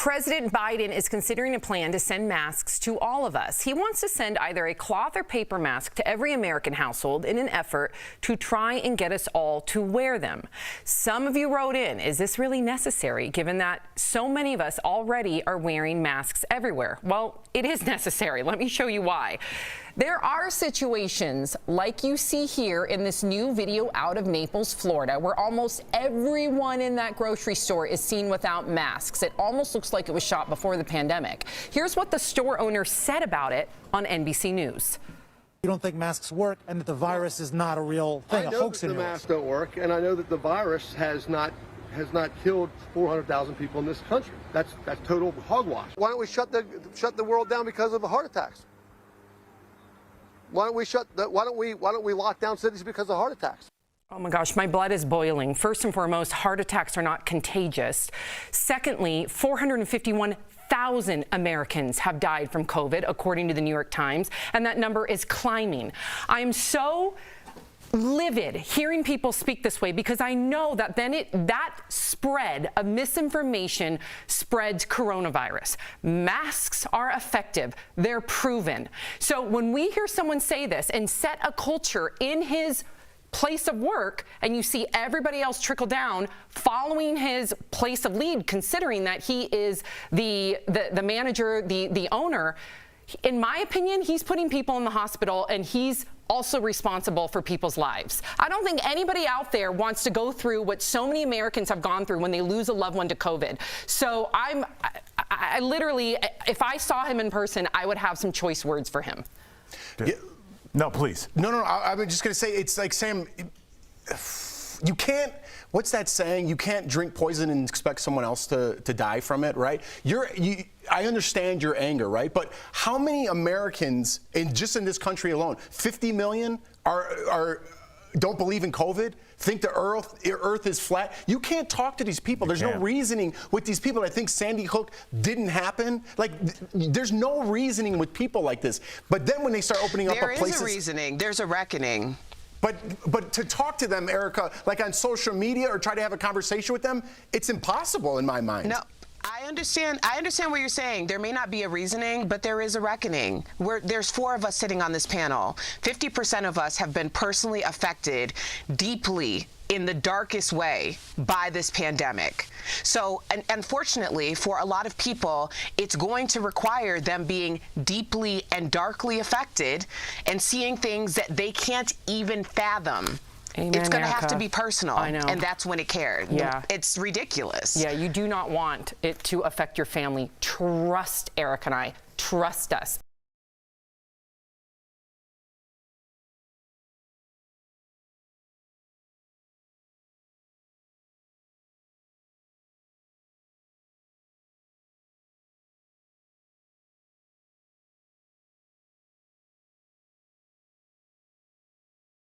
President Biden is considering a plan to send masks to all of us. He wants to send either a cloth or paper mask to every American household in an effort to try and get us all to wear them. Some of you wrote in, is this really necessary, given that so many of us already are wearing masks everywhere? Well, it is necessary. Let me show you why. There are situations like you see here in this new video out of Naples, Florida, where almost everyone in that grocery store is seen without masks. It almost looks like it was shot before the pandemic. Here's what the store owner said about it on NBC News. You don't think masks work and that the virus is not a real thing, a hoax in the masks don't work, and I know that the virus has not killed 400,000 people in this country. That's total hogwash. Why don't we shut the world down because of the heart attacks? Why don't we lock down cities because of heart attacks? Oh my gosh, my blood is boiling. First and foremost, heart attacks are not contagious. Secondly, 451,000 Americans have died from COVID, according to the New York Times, and that number is climbing. I am so livid hearing people speak this way because I know that that spread of misinformation spreads coronavirus. Masks are effective. They're proven. So when we hear someone say this and set a culture in his place of work, and you see everybody else trickle down following his place of lead, considering that he is the manager, the owner, in my opinion, he's putting people in the hospital, and he's also responsible for people's lives. I don't think anybody out there wants to go through what so many Americans have gone through when they lose a loved one to COVID. So I literally, if I saw him in person, I would have some choice words for him. Yeah. No, please. No. I'm just going to say, it's like, Sam, you can't, what's that saying? You can't drink poison and expect someone else to die from it, right? I understand your anger, right? But how many Americans, just in this country alone, 50 million don't believe in COVID, think the earth is flat? You can't talk to these people. There's no reasoning with these people. I think Sandy Hook didn't happen. Like, there's no reasoning with people like this. But then when they start opening up places... There is a reasoning. There's a reckoning. But to talk to them, Erica, like on social media or try to have a conversation with them, it's impossible in my mind. No. I understand what you're saying. There may not be a reasoning, but there is a reckoning. There's 4 of us sitting on this panel. 50% of us have been personally affected deeply in the darkest way by this pandemic. So, and unfortunately, for a lot of people, it's going to require them being deeply and darkly affected and seeing things that they can't even fathom. Amen, it's going to Erica. have to be personal. I know. And that's when it cares. Yeah. It's ridiculous. Yeah, you do not want it to affect your family. Trust Eric and I. Trust us.